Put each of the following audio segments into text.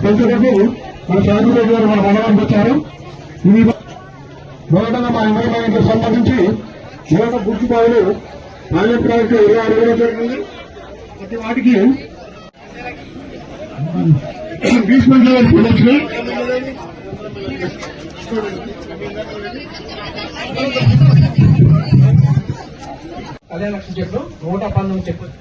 పెంచుటకు మన శాంతిరెడ్డి గారు మన మండలానికి వచ్చారు. ఇది మొదటగా మా ఎంఐకి సంబంధించి యువత గుర్తుబావులు పైలట్ ప్రాజెక్టు 20 అడుగులు జరిగింది. ప్రతి వాటికి బీస్మెంట్ లెవెల్ ప్రొడక్షన్ అదే లక్ష చెట్లు 119 చెట్లు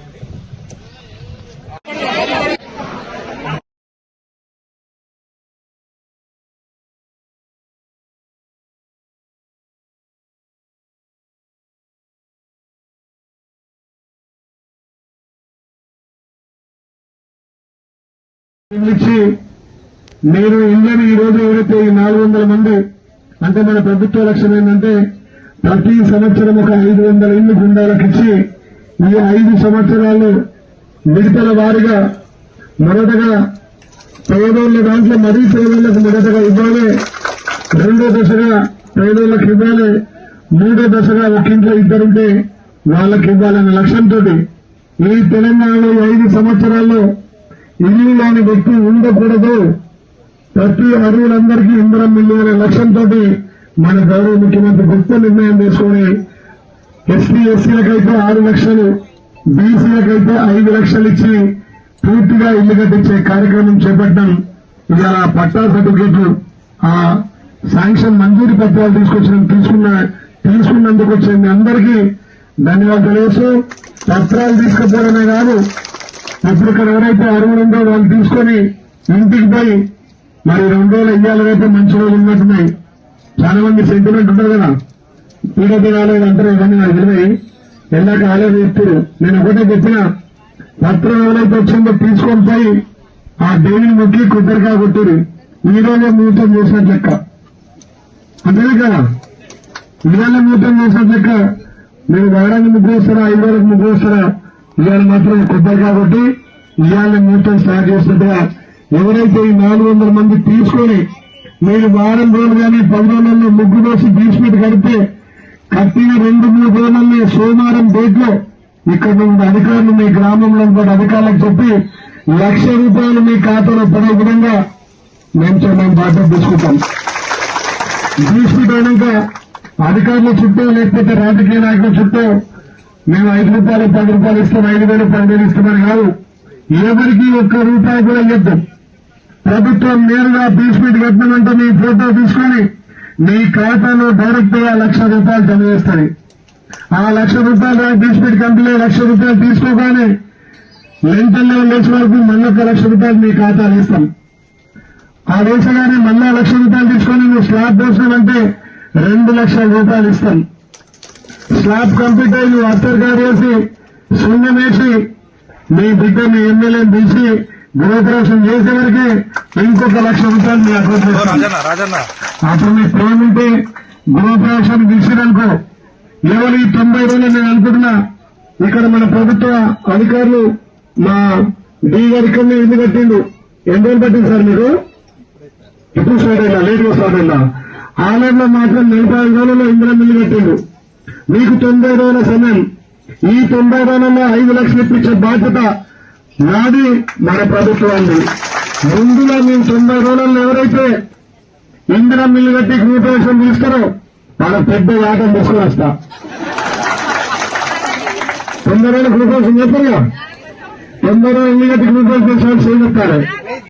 ఇచ్చి మీరు ఇళ్ళని ఈ రోజు ఎవరైతే 400 మంది అంటే మన ప్రభుత్వ లక్ష్యం ఏంటంటే ప్రతి సంవత్సరం ఒక 500 ఇళ్లు గుండాలకు ఇచ్చి ఈ 5 సంవత్సరాలు విడతల వారిగా మొదటగా పేదోళ్ల దాంట్లో మరీ పేదోళ్లకు మొదటగా ఇవ్వాలి, రెండో దశగా పేదోళ్లకు ఇవ్వాలి, మూడో దశగా ఒక ఇంట్లో ఇద్దరుంటే వాళ్ళకి ఇవ్వాలనే లక్ష్యంతో ఈ తెలంగాణలో 5 సంవత్సరాల్లో ఇల్లు లేని వ్యక్తి ఉండకూడదు, ప్రతి అర్హులందరికీ ఇందిరం ఇల్లు అనే లక్ష్యంతో మన గౌరవ ముఖ్యమంత్రి గొప్ప నిర్ణయం తీసుకుని ఎస్సీ ఎస్సీలకైతే 6 లక్షలు, బీసీలకైతే 5 లక్షలు ఇచ్చి పూర్తిగా ఇల్లు కట్టించే కార్యక్రమం చేపట్టడం. ఇవాళ పట్టా సర్టిఫికెట్లు ఆ శాంక్షన్ మంజూరు పత్రాలు తీసుకున్నందుకు వచ్చింది అందరికీ ధన్యవాదాలు తెలియజేస్తూ పత్రాలు తీసుకుపోవడమే కాదు ఇప్పుడు ఇక్కడ ఎవరైతే అర్హులు ఉందో వాళ్ళు తీసుకొని ఇంటికి పోయి మరి 2 రోజులు ఇయ్యాలైతే మంచి రోజులు ఉన్నట్టున్నాయి. చాలా మంది సెంటిమెంట్ ఉంటారు కదా, పీడపీ రాలేదు అంటారు, ఇవన్నీ నాకు తెలియదు, ఎలా కాలేదు చెప్తారు. నేను ఒకటే చెప్పిన పత్రం ఎవరైతే వచ్చిందో తీసుకొని పోయి ఆ దేవుని మొక్కి కొబ్బరికాయ కొట్టారు, ఈ రోజే ముహూర్తం చేసినట్టు లెక్క, అంతేనే కదా. ఇవాళ ముహూర్తం చేసినట్టు లెక్క. నేను వారానికి ముగ్గురు వస్తారా, 5 రోజులకు ముగ్గురు వస్తారా, ఇవాళ మాత్రం కొబ్బరి కాబట్టి ఇవాళ ముహూర్తం స్టార్ట్ చేసినట్టుగా ఎవరైతే ఈ 400 మంది తీసుకొని మీరు వారం రోజులు కానీ 10 రోజుల్లో ముగ్గు వేసి బీస్మెంట్ కడితే కట్టిన 2-3 రోజుల్లో సోమవారం డేట్లో ఇక్కడ ఉన్న అధికారులు మీ గ్రామంలో కూడా అధికారులకు చెప్పి ₹1,00,000 మీ ఖాతాలో పడే విధంగా మేము బాధ్యత తీసుకుంటాం. బీస్మెంట్ అయినాక అధికారుల చుట్టూ లేకపోతే రాజకీయ నాయకుల చుట్టూ మేము ₹5, ₹10 ఇస్తాం, 5,000, 10,000 ఇస్తామని కాదు, ఎవరికి ₹1 కూడా ఇవ్వద్దు. ప్రభుత్వం నేరుగా బీస్మెంట్ కట్టినామంటే మీ ఫోటో తీసుకొని మీ ఖాతాలో డైరెక్ట్ గా ₹1,00,000 జమ చేస్తుంది. ఆ ₹1,00,000 బీస్మెంట్ కంపెనీ ₹1,00,000 తీసుకోగానే లెంటల్ లెవెల్ వేసే వరకు మళ్ళీ ₹1,00,000 మీ ఖాతాలు ఇస్తాం. ఆ వేసగానే మళ్ళా ₹1,00,000 తీసుకొని నువ్వు స్లాబ్ పోసినామంటే ₹2,00,000 ఇస్తాం. స్లాబ్ కంప్లీట్ అయి నువ్వు అత్తర్గారు వేసి శూన్యం వేసి మీ బిడ్డ మీ ఎమ్మెల్యేని పిలిచి గృహప్రవేశం చేసే వరకే ఇంకొక ₹1,00,000 మీ అకౌంట్. అప్పుడు మీ ప్రేమ ఉంటే గృహప్రవేశాన్ని పిలిచిరనుకో, ఎవరు ఈ 90 రోజులు నేను అనుకుంటున్నా ఇక్కడ మన ప్రభుత్వ అధికారులు మా డి గారి ఇక్కడనే ఇల్లు కట్టిండు. ఎన్ని రోజులు పట్టింది సార్ మీకు? ఇప్పుడు స్టార్ట్ అయినా లేట్గా స్టార్ట్ అయినా ఆలయంలో మాత్రం 45 రోజుల్లో ఇందిరం ఇల్లు కట్టిండు. మీకు 90 రోజుల సమయం. ఈ 90 రోజుల్లో 5 లక్షలు ఇప్పించే బాధ్యత నాది, మన ప్రభుత్వాన్ని. ముందులో మేము 90 రోజుల్లో ఎవరైతే ఇందిరం ఇల్లు కట్టి గృహప్రవేశం తీస్తారో వాళ్ళ పెద్ద ఆటం తీసుకుని వస్తా. 90 రోజులు గృహప్రవేశం చెప్పరుగా, 90 రోజులు ఇల్లు కట్టి గృహప్రవేశం చేస్తారు.